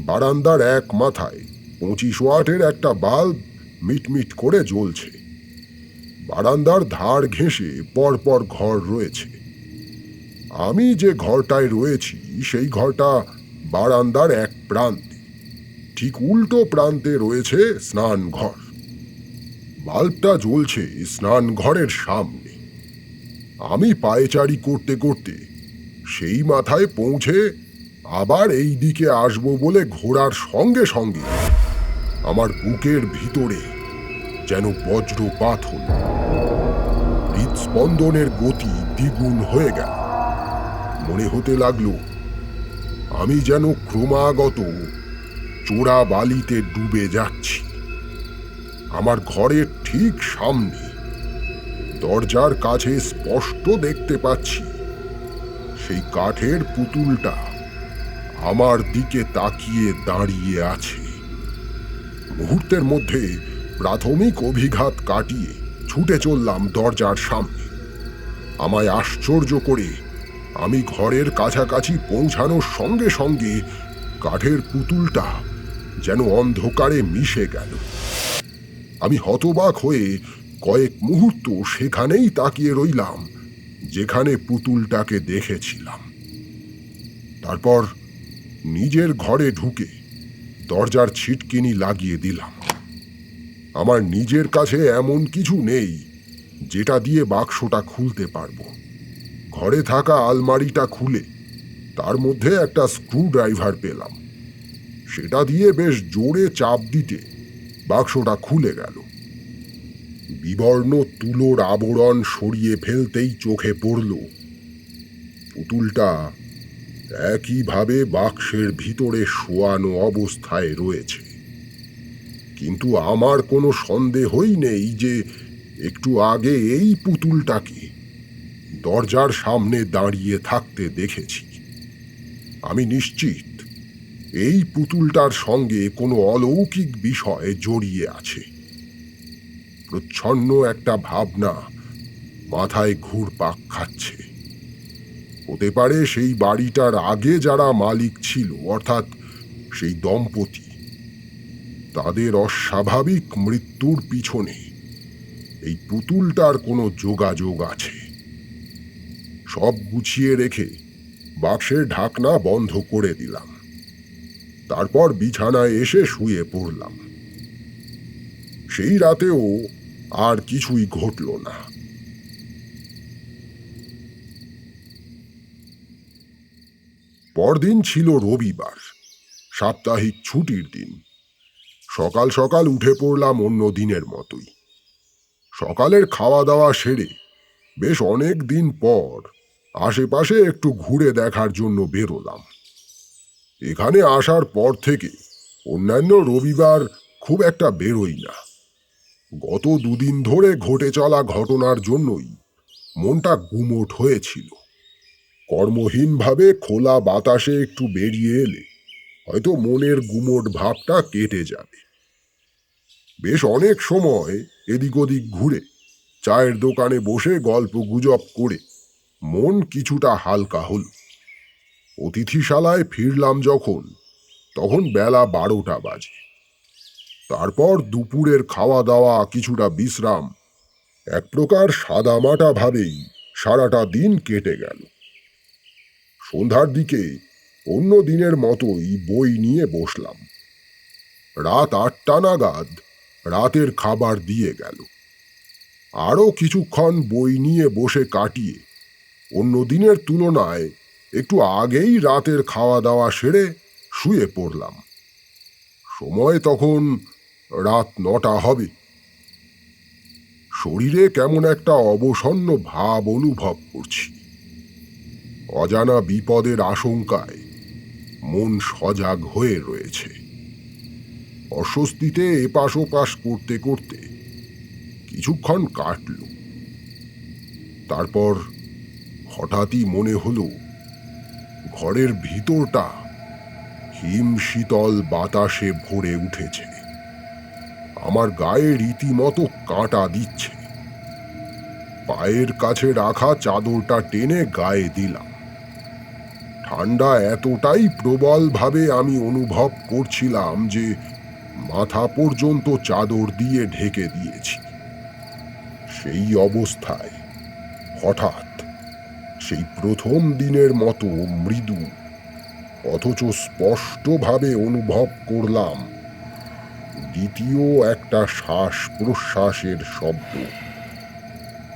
বারান্দার এক মাথায় 25 ওয়াটের একটা বাল্ব মিটমিট করে জ্বলছে। বারান্দার ধার ঘেঁষে পরপর ঘর রয়েছে। আমি যে ঘরটায় রয়েছি সেই ঘরটা বারান্দার এক প্রান্তে, ঠিক উল্টো প্রান্তে রয়েছে স্নান ঘর। বাল্বটা জ্বলছে স্নান ঘরের সামনে। আমি পায়চারি করতে করতে সেই মাথায় পৌঁছে আবার এই দিকে আসবো বলে ঘোরার সঙ্গে সঙ্গে আমার বুকের ভিতরে যেন বজ্রপাত হল। হৃদস্পন্দনের গতি দ্বিগুণ হয়ে গেল। মনে হতে লাগলো আমি যেন ক্রমাগত চোরা বালিতে ডুবে যাচ্ছি। আমার ঘরের ঠিক সামনে দরজার কাছে স্পষ্ট দেখতে পাচ্ছি সেই কাঠের পুতুলটা আমার দিকে তাকিয়ে দাঁড়িয়ে আছে। মুহূর্তের মধ্যে প্রাথমিক অভিঘাত কাটিয়ে ছুটে চললাম দরজার সামনে। আমায় আশ্চর্য করে আমি ঘরের কাছাকাছি পৌঁছানোর সঙ্গে সঙ্গে কাঠের পুতুলটা যেন অন্ধকারে মিশে গেল। আমি হতবাক হয়ে কয়েক মুহূর্ত সেখানেই তাকিয়ে রইলাম যেখানে পুতুলটাকে দেখেছিলাম। তারপর নিজের ঘরে ঢুকে দরজার ছিটকিনি লাগিয়ে দিলাম। আমার নিজের কাছে এমন কিছু নেই যেটা দিয়ে বাক্সটা খুলতে পারবো। ঘরে থাকা আলমারিটা খুলে তার মধ্যে একটা স্ক্রুড্রাইভার পেলাম। সেটা দিয়ে বেশ জোরে চাপ দিতে বাক্সটা খুলে গেল। বিবর্ণ তুলোর আবরণ সরিয়ে ফেলতেই চোখে পড়ল পুতুলটা একইভাবে বাক্সের ভিতরে শোয়ানো অবস্থায় রয়েছে। কিন্তু আমার কোনো সন্দেহই নেই যে একটু আগে এই পুতুলটাকে দরজার সামনে দাঁড়িয়ে থাকতে দেখেছি। আমি নিশ্চিত এই পুতুলটার সঙ্গে কোনো অলৌকিক বিষয় জড়িয়ে আছে। প্রচ্ছন্ন একটা ভাবনা মাথায় ঘুরপাক খাচ্ছে। হতে পারে সেই বাড়িটার আগে যারা মালিক ছিল, অর্থাৎ সেই দম্পতি, তাদের অস্বাভাবিক মৃত্যুর পিছনে এই পুতুলটার কোনো যোগাযোগ আছে। সব গুছিয়ে রেখে বাক্সের ঢাকনা বন্ধ করে দিলাম। তারপর বিছানায় এসে শুয়ে পড়লাম। সেই রাতেও আর কিছুই ঘটল না। পরদিন ছিল রবিবার, সাপ্তাহিক ছুটির দিন। সকাল সকাল উঠে পড়লাম অন্য দিনের মতোই। সকালের খাওয়া দাওয়া সেরে বেশ অনেক দিন পর আশেপাশে একটু ঘুরে দেখার জন্য বেরোলাম। এখানে আসার পর থেকে অন্যান্য রবিবার খুব একটা বেরোই না। গত দুদিন ধরে ঘটে চলা ঘটনার জন্যই মনটা গুমোট হয়েছিল। কর্মহীনভাবে খোলা বাতাসে একটু বেরিয়ে এলে হয়তো মনের গুমোট ভাবটা কেটে যাবে। বেশ অনেক সময় এদিক ওদিক ঘুরে চায়ের দোকানে বসে গল্প গুজব করে মন কিছুটা হালকা হল। অতিথিশালায় ফিরলাম যখন, তখন বেলা 12টা বাজে। তারপর দুপুরের খাওয়া দাওয়া, কিছুটা বিশ্রাম, এক প্রকার সাদামাটা ভাবেই সারাটা দিন কেটে গেল। সন্ধ্যার দিকে অন্য দিনের মতোই বই নিয়ে বসলাম। রাত 8টা নাগাদ রাতের খাবার দিয়ে গেল। আরও কিছুক্ষণ বই নিয়ে বসে কাটিয়ে অন্য দিনের তুলনায় একটু আগেই রাতের খাওয়া দাওয়া সেরে শুয়ে পড়লাম। সময় তখন রাত 9টা হবে। শরীরে কেমন একটা অবসন্ন ভাব অনুভব করছি। অজানা বিপদের আশঙ্কায় মন সজাগ হয়ে রয়েছে। অস্বস্তিতে এপাশ ওপাশ করতে করতে কিছুক্ষণ কাটল। তারপর হঠাৎই মনে হলো ঘরের ভিতরটা হিম শীতল বাতাসে ভরে উঠেছে। আমার গায়ে রীতিমতো কাঁটা দিচ্ছে। পায়ের কাছে রাখা চাদরটা টেনে গায়ে দিলাম। ঠান্ডা এতটাই প্রবলভাবে আমি অনুভব করছিলাম যে মাথা পর্যন্ত চাদর দিয়ে ঢেকে দিয়েছি। সেই অবস্থায় হঠাৎ সেই প্রথম দিনের মতো মৃদু অথচ স্পষ্টভাবে অনুভব করলাম দ্বিতীয় একটা শ্বাস প্রশ্বাসের শব্দ।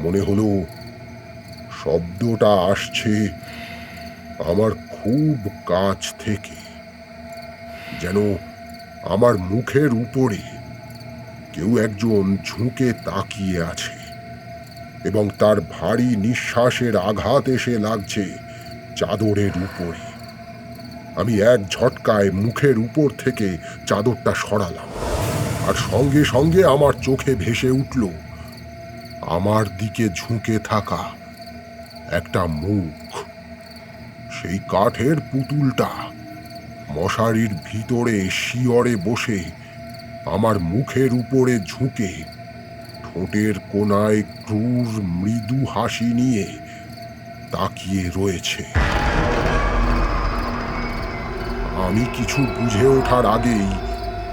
মনে হলো শব্দটা আসছে আমার খুব কাছ থেকে, যেন আমার মুখের উপরে কেউ একজন ঝুঁকে তাকিয়ে আছে এবং তার ভারী নিঃশ্বাসের আঘাত এসে লাগছে চাদরের উপরে। আমি এক ঝটকায় মুখের উপর থেকে চাদরটা সরালাম, আর সঙ্গে সঙ্গে আমার চোখে ভেসে উঠল আমার দিকে ঝুঁকে থাকা একটা মুখ। সেই কাঠের পুতুলটা মশারির ভিতরে শিয়রে বসে আমার মুখের উপরে ঝুঁকে ঠোঁটের কোণায় ক্রূর মৃদু হাসি নিয়ে তাকিয়ে রয়েছে। আমি কিছু বুঝে ওঠার আগেই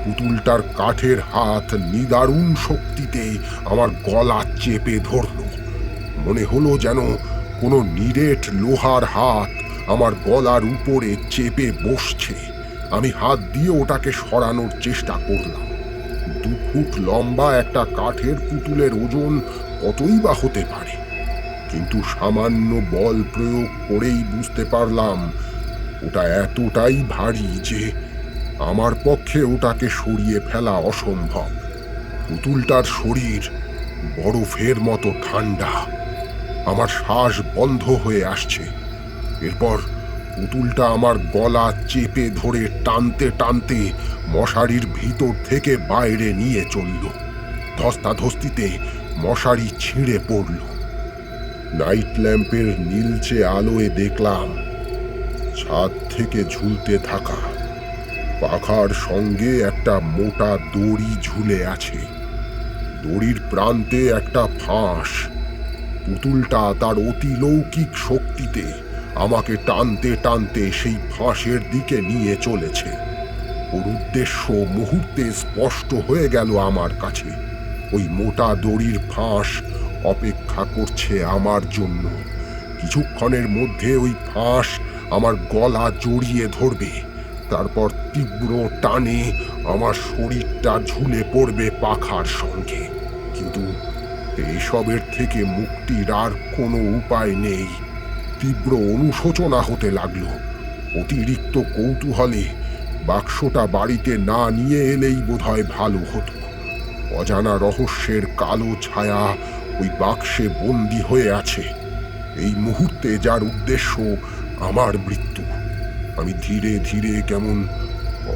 পুতুলটার কাঠের হাত নিদারুণ শক্তিতে আমার গলা চেপে ধরল। মনে হলো যেন কোনো নিরেট লোহার হাত আমার গলার উপরে চেপে বসছে। আমি হাত দিয়ে ওটাকে সরানোর চেষ্টা করলাম। 2 ফুট লম্বা একটা কাঠের পুতুলের ওজন কতই বা হতে পারে, কিন্তু সামান্য বল প্রয়োগ করেই বুঝতে পারলাম ওটা এতটাই ভারী যে আমার পক্ষে ওটাকে সরিয়ে ফেলা অসম্ভব। পুতুলটার শরীর বরফের মতো ঠান্ডা, আমার শ্বাস বন্ধ হয়ে আসছে। এরপর পুতুলটা আমার গলা চেপে ধরে টানতে টানতে মশারির ভিতর থেকে বাইরে নিয়ে চলল। ধস্তাধস্তিতে মশারি ছিঁড়ে পড়ল। নাইট ল্যাম্পের নীলচে আলোয় দেখলাম ছাদ থেকে ঝুলতে থাকা পাখার সঙ্গে একটা মোটা দড়ি ঝুলে আছে। দড়ির প্রান্তে একটা ফাঁস। পুতুলটা তার অতিলৌকিক শক্তিতে আমাকে টানতে টানতে সেই ফাঁসের দিকে নিয়ে চলেছে। ওর উদ্দেশ্য মুহূর্তে স্পষ্ট হয়ে গেল আমার কাছে। ওই মোটা দড়ির ফাঁস অপেক্ষা করছে আমার জন্য। কিছুক্ষণের মধ্যে ওই ফাঁস আমার গলা জড়িয়ে ধরবে, তারপর তীব্র টানে আমার শরীরটা ঝুলে পড়বে পাখার সঙ্গে। কিন্তু এসবের থেকে মুক্তির আর কোনো উপায় নেই। তীব্র অনুশোচনা হতে লাগলো। অতিরিক্ত কৌতূহলে বাক্সটা বাড়িতে না নিয়ে এলেই বোধহয় ভালো হতো। অজানা রহস্যের কালো ছায়া ওই বাক্সে বন্দী হয়ে আছে, এই মুহূর্তে যার উদ্দেশ্য আমার মৃত্যু। আমি ধীরে ধীরে কেমন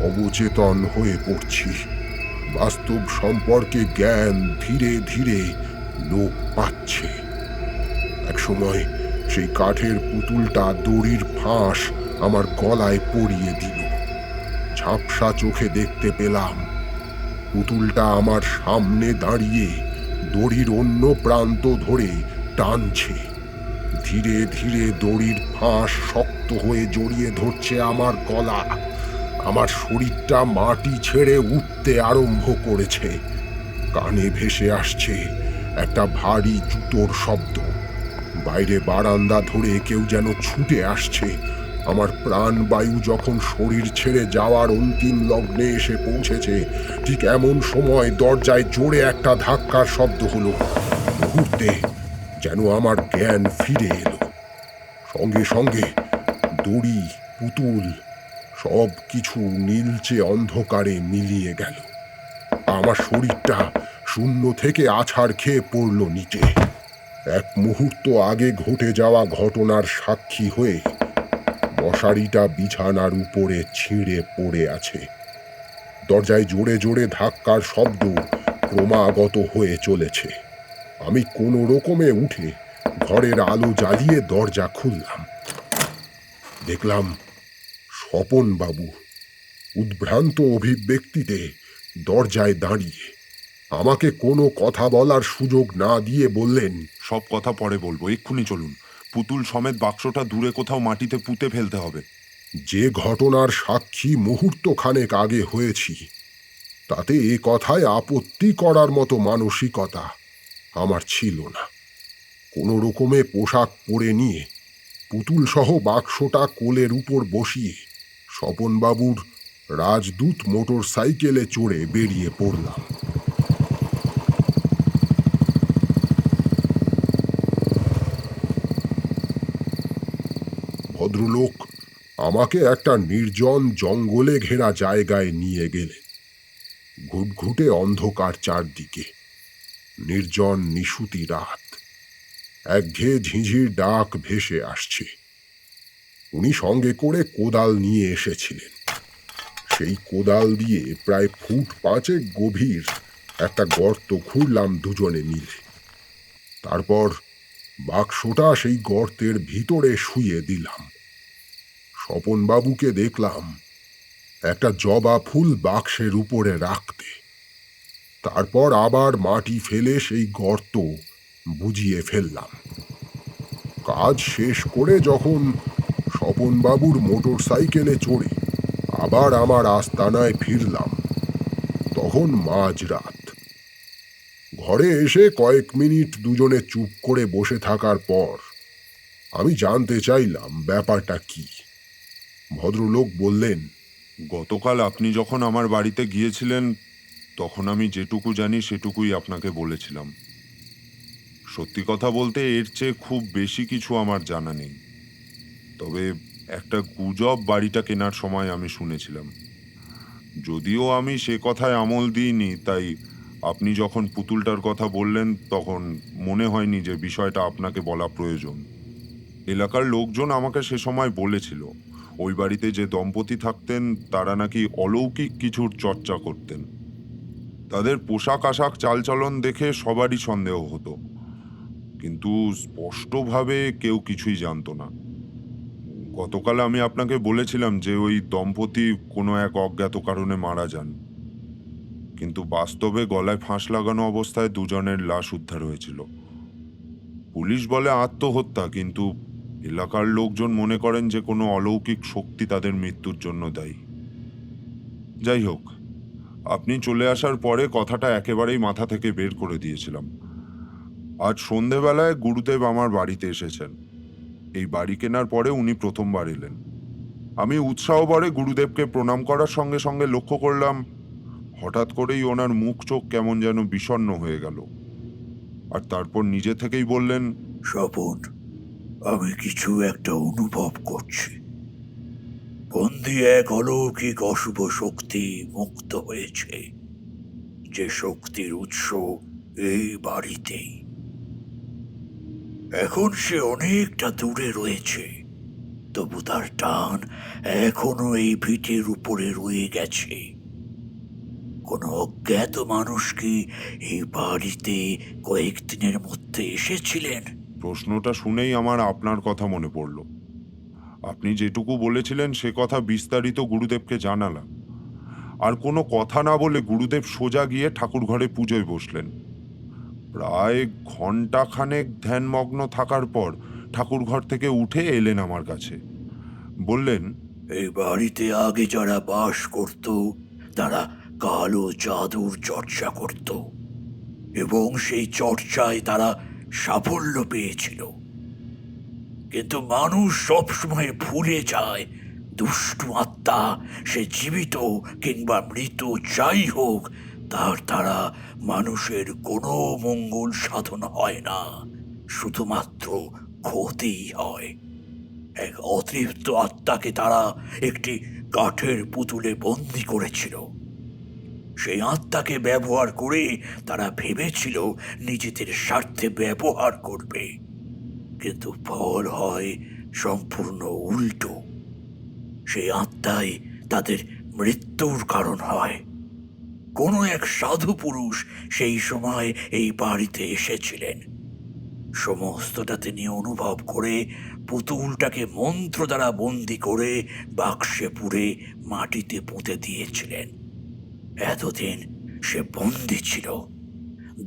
অবচেতন হয়ে পড়ছি। বাস্তব সম্পর্কে জ্ঞান ধীরে ধীরে লোপ পাচ্ছে। একসময় সেই কাঠের পুতুলটা দড়ির ফাঁস আমার গলায় পরিয়ে দিল। ঝাপসা চোখে দেখতে পেলাম পুতুলটা আমার সামনে দাঁড়িয়ে দড়ির অন্য প্রান্ত ধরে টানছে। ধীরে ধীরে দড়ির ফাঁস শক্ত হয়ে জড়িয়ে ধরছে আমার গলা। আমার শরীরটা মাটি ছেড়ে উঠতে আরম্ভ করেছে। কানে ভেসে আসছে একটা ভারী জুতোর শব্দ। বাইরে বারান্দা ধরে কেউ যেন ছুটে আসছে। আমার প্রাণবায়ু যখন শরীর ছেড়ে যাওয়ার অন্তিম লগ্নে এসে পৌঁছেছে, ঠিক এমন সময় দরজায় জোরে একটা ধাক্কার শব্দ হলো। মুহূর্তে যেন আমার জ্ঞান ফিরে এলো। সঙ্গে সঙ্গে দড়ি, পুতুল সব কিছু নীলচে অন্ধকারে মিলিয়ে গেল। আমার শরীরটা শূন্য থেকে আছাড় খেয়ে পড়ল নিচে। এক মুহূর্ত আগে ঘটে যাওয়া ঘটনার সাক্ষী হয়ে মশারিটা বিছানার উপরে ছিঁড়ে পড়ে আছে। দরজায় জোরে জোরে ধাক্কার শব্দ ক্রমাগত হয়ে চলেছে। আমি কোনো রকমে উঠে ঘরের আলো জ্বালিয়ে দরজা খুললাম। দেখলাম স্বপন বাবু উদ্ভ্রান্ত অভিব্যক্তিতে দরজায় দাঁড়িয়ে। আমাকে কোনো কথা বলার সুযোগ না দিয়ে বললেন, সব কথা পরে বলবো, এক্ষুনি চলুন। পুতুল সমেত বাক্সটা দূরে কোথাও মাটিতে পুঁতে ফেলতে হবে। যে ঘটনার সাক্ষী মুহূর্ত খানেক আগে হয়েছি তাতে এ কথায় আপত্তি করার মতো মানসিকতা আমার ছিল না। কোনো রকমে পোশাক পরে নিয়ে পুতুল সহ বাক্সটা কোলের উপর বসিয়ে স্বপনবাবুর রাজদূত মোটর সাইকেলে চড়ে বেরিয়ে পড়লাম। ভদ্রলোক আমাকে একটা নির্জন জঙ্গলে ঘেরা জায়গায় নিয়ে গেলেন। ঘুটঘুটে অন্ধকার চারদিকে, নির্জন নিশুতি রাত, একঘেয়ে ঝিঁঝির ডাক ভেসে আসছে। উনি সঙ্গে করে কোদাল নিয়ে এসেছিলেন। সেই কোদাল দিয়ে প্রায় ফুট 5 গভীর একটা গর্ত খুঁড়লাম দুজনে মিলে। তারপর বাক্সটা সেই গর্তের ভিতরে শুইয়ে দিলাম। স্বপনবাবুকে দেখলাম একটা জবা ফুল বাক্সের উপরে রাখতে। তারপর আবার মাটি ফেলে সেই গর্ত বুজিয়ে ফেললাম। কাজ শেষ করে যখন স্বপনবাবুর মোটর সাইকেলে চড়ে আবার আমার আস্তানায় ফিরলাম, তখন মাঝরাত। ঘরে এসে কয়েক মিনিট দুজনে চুপ করে বসে থাকার পর আমি জানতে চাইলাম ব্যাপারটা কি। ভদ্রলোক বললেন, গতকাল আপনি যখন আমার বাড়িতে গিয়েছিলেন তখন আমি যেটুকু জানি সেটুকুই আপনাকে বলেছিলাম। সত্যি কথা বলতে এর চেয়ে খুব বেশি কিছু আমার জানা নেই। তবে একটা গুজব বাড়িটা কেনার সময় আমি শুনেছিলাম। যদিও আমি সে কথায় আমল দিইনি, তাই আপনি যখন পুতুলটার কথা বললেন তখন মনে হয়নি যে বিষয়টা আপনাকে বলা প্রয়োজন। এলাকার লোকজন আমাকে সে সময় বলেছিল ওই বাড়িতে যে দম্পতি থাকতেন তারা নাকি অলৌকিক কিছুর চর্চা করতেন। তাদের পোশাক আশাক চালচলন দেখে সবারই সন্দেহ হতো, কিন্তু স্পষ্টভাবে কেউ কিছুই জানতো না। গতকাল আমি আপনাকে বলেছিলাম যে ওই দম্পতি কোনো এক অজ্ঞাত কারণে মারা যান, কিন্তু বাস্তবে গলায় ফাঁস লাগানো অবস্থায় দুজনের লাশ উদ্ধার হয়েছিল। পুলিশ বলে আত্মহত্যা, কিন্তু এলাকার লোকজন মনে করেন যে কোনো অলৌকিক শক্তি তাদের মৃত্যুর জন্য দায়ী। যাই হোক, আপনি চলে আসার পরে কথাটা একেবারেই মাথা থেকে বের করে দিয়েছিলাম। আজ সন্ধেবেলায় গুরুদেব আমার বাড়িতে এসেছেন। এই বাড়ি কেনার পরে উনি প্রথমবার এলেন। আমি উৎসাহ ভরে গুরুদেবকে প্রণাম করার সঙ্গে সঙ্গে লক্ষ্য করলাম হঠাৎ করেই ওনার মুখ চোখ কেমন যেন বিষণ্ণ হয়ে গেল। আর তারপর নিজে থেকেই বললেন, স্বপন, আমি কিছু একটা অনুভব করছি। বন্দি এক অলৌকিক অশুভ শক্তি মুক্ত হয়েছে, যে শক্তির উৎস এই বাড়িতেই। এখন সে অনেকটা দূরে রয়েছে, তবু তার টান এখনো এই ভিটের উপরে রয়ে গেছে। কোনো অজ্ঞাত মানুষ কি এই বাড়িতে কয়েকদিনের মধ্যে এসেছিলেন? প্রশ্নটা শুনেই আমার আপনার কথা মনে পড়ল। আপনি যেটুকু বলেছিলেন সে কথা বিস্তারিত গুরুদেবকে জানালাম। আর কোনো কথা না বলে গুরুদেব সোজা গিয়ে ঠাকুর ঘরে পুজোয় বসলেন। প্রায় ঘণ্টাখানেক ধ্যানমগ্ন থাকার পর ঠাকুর ঘর থেকে উঠে এলেন আমার কাছে। বললেন, এই বাড়িতে আগে যারা বাস করত তারা কালো জাদুর চর্চা করত, এবং সেই চর্চায় তারা সাফল্য পেয়েছিল। কিন্তু মানুষ সবসময় ভুলে যায়, দুষ্টু আত্মা, সে জীবিত কিংবা মৃত যাই হোক, তার দ্বারা মানুষের কোনো মঙ্গল সাধন হয় না, শুধুমাত্র ক্ষতিই হয়। এক অতৃপ্ত আত্মাকে তারা একটি কাঠের পুতুলে বন্দি করেছিল। সেই আত্মাকে ব্যবহার করে তারা ভেবেছিল নিজেদের স্বার্থে ব্যবহার করবে, কিন্তু ফল হয় সম্পূর্ণ উল্টো। সেই আত্মাই তাদের মৃত্যুর কারণ হয়। কোনো এক সাধু পুরুষ সেই সময় এই বাড়িতে এসেছিলেন। সমস্তটা তিনি অনুভব করে পুতুলটাকে মন্ত্র দ্বারা বন্দি করে বাক্সে পুরে মাটিতে পুঁতে দিয়েছিলেন। এতদিন সে বন্দি ছিল।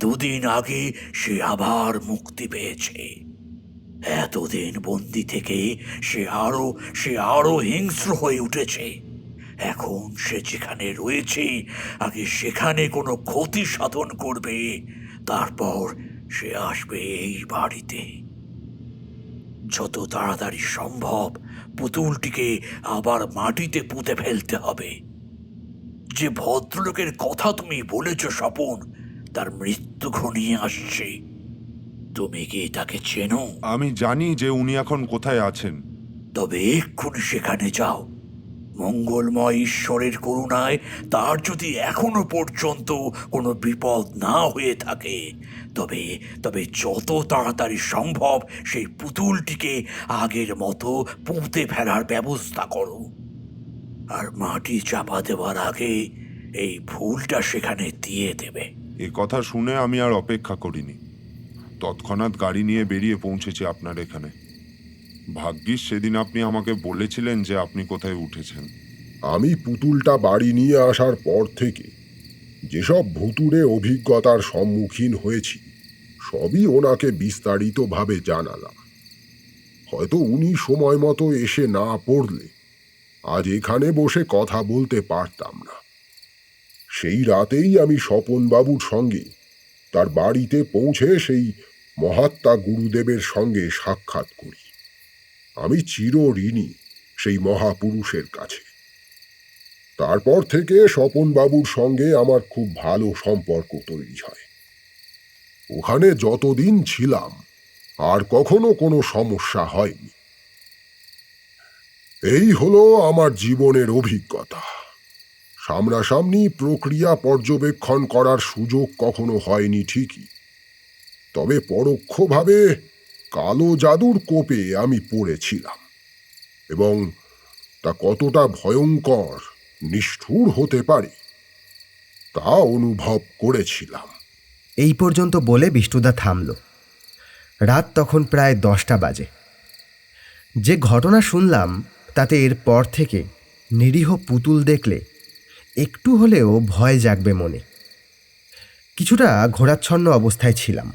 2 দিন আগে সে আবার মুক্তি পেয়েছে। এতদিন বন্দি থেকে সে আরো হিংস্র হয়ে উঠেছে। এখন সে যেখানে রয়েছে আগে সেখানে কোনো ক্ষতি সাধন করবে, তারপর সে আসবে এই বাড়িতে। যত তাড়াতাড়ি সম্ভব পুতুলটিকে আবার মাটিতে পুঁতে ফেলতে হবে। যে ভদ্রলোকের কথা তুমি বলেছ স্বপন, তার মৃত্যু ঘনিয়ে আসছে। তুমি কি তাকে চেনো? আমি জানি যে উনি এখন কোথায় আছেন। তবে এক্ষুনি সেখানে যাও। মঙ্গলময় ঈশ্বরের করুণায় তার যদি এখনো পর্যন্ত কোনো বিপদ না হয়ে থাকে, তবে তবে যত তাড়াতাড়ি সম্ভব সেই পুতুলটিকে আগের মতো পুঁতে ফেলার ব্যবস্থা করো। আর মাটি চাপা দেওয়ার আগে এই ফুলটা সেখানে দিয়ে দেবে। এ কথা শুনে আমি আর অপেক্ষা করিনি, তৎক্ষণাৎ গাড়ি নিয়ে বেরিয়ে পৌঁছেছি আপনার এখানে। ভাগ্যিস সেদিন আপনি আমাকে বলেছিলেন যে আপনি কোথায় উঠেছেন। আমি পুতুলটা বাড়ি নিয়ে আসার পর থেকে যেসব ভুতুড়ে অভিজ্ঞতার সম্মুখীন হয়েছি সবই ওনাকে বিস্তারিতভাবে জানালাম। হয়তো উনি সময় মতো এসে না পড়লে আজ এখানে বসে কথা বলতে পারতাম না। সেই রাতেই আমি স্বপনবাবুর সঙ্গে তার বাড়িতে পৌঁছে সেই মহাত্মা গুরুদেবের সঙ্গে সাক্ষাৎ করি। আমি চিরঋণী সেই মহাপুরুষের কাছে। তারপর থেকে স্বপনবাবুর সঙ্গে আমার খুব ভালো সম্পর্ক তৈরি হয়। ওখানে যতদিন ছিলাম আর কখনো কোনো সমস্যা হয়নি। এই হলো আমার জীবনের অভিজ্ঞতা। সামনাসামনি প্রক্রিয়া পর্যবেক্ষণ করার সুযোগ কখনো হয়নি ঠিকই, তবে পরোক্ষভাবে কালো জাদুর কোপে আমি পড়েছিলাম এবং তা কতটা ভয়ঙ্কর নিষ্ঠুর হতে পারে তা অনুভব করেছিলাম। এই পর্যন্ত বলে বিষ্ণুদা থামল। রাত তখন প্রায় 10টা বাজে। যে ঘটনা শুনলাম তাতে এর পর থেকে নিরীহ পুতুল দেখলে একটু হলেও ভয় জাগবে মনে। কিছুটা ঘোরাচ্ছন্ন অবস্থায় ছিলাম।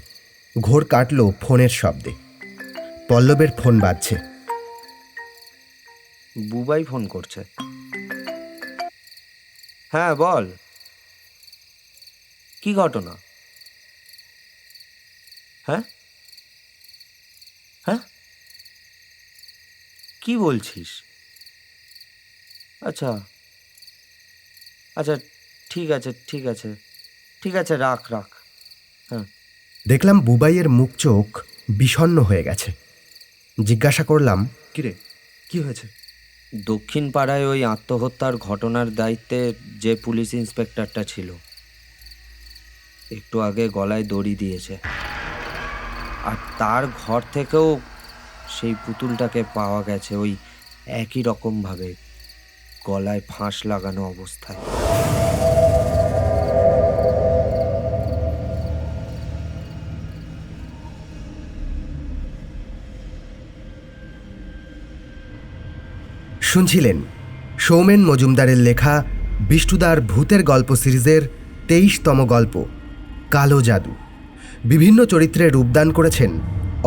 ঘোর কাটল ফোনের শব্দে। পল্লবের ফোন বাজছে। বুবাই ফোন করছে। হ্যাঁ বল, কি ঘটনা? হ্যাঁ হ্যাঁ, কি বলছিস? আচ্ছা আচ্ছা, ঠিক আছে ঠিক আছে ঠিক আছে, রাখ রাখ। হ্যাঁ। দেখলাম বুবাইয়ের মুখ চোখ বিষণ্ণ হয়ে গেছে। জিজ্ঞাসা করলাম, কিরে, কি হয়েছে? দক্ষিণ পাড়ায় ওই আত্মহত্যার ঘটনার দায়িত্বে যে পুলিশ ইন্সপেক্টরটা ছিল, একটু আগে গলায় দড়ি দিয়েছে। আর তার ঘর থেকেও সেই পুতুলটাকে পাওয়া গেছে ওই একই রকমভাবে, গলায় ফাঁস লাগানো অবস্থায়। শুনছিলেন সৌমেন মজুমদারের লেখা বিষ্ণুদার ভূতের গল্প সিরিজের 23তম গল্প কালো জাদু। বিভিন্ন চরিত্রে রূপদান করেছেন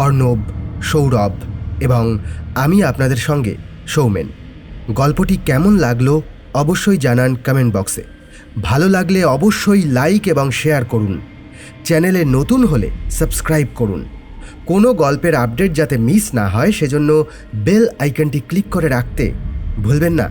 অর্ণব, সৌরভ এবং আমি আপনাদের সঙ্গে সৌমেন। গল্পটি কেমন লাগলো অবশ্যই জানান কমেন্ট বক্সে। ভালো লাগলে অবশ্যই লাইক এবং শেয়ার করুন। চ্যানেলে নতুন হলে সাবস্ক্রাইব করুন। কোনো গল্পের আপডেট যাতে মিস না হয় সেজন্য বেল আইকনটি ক্লিক করে রাখতে ভুলবেন না।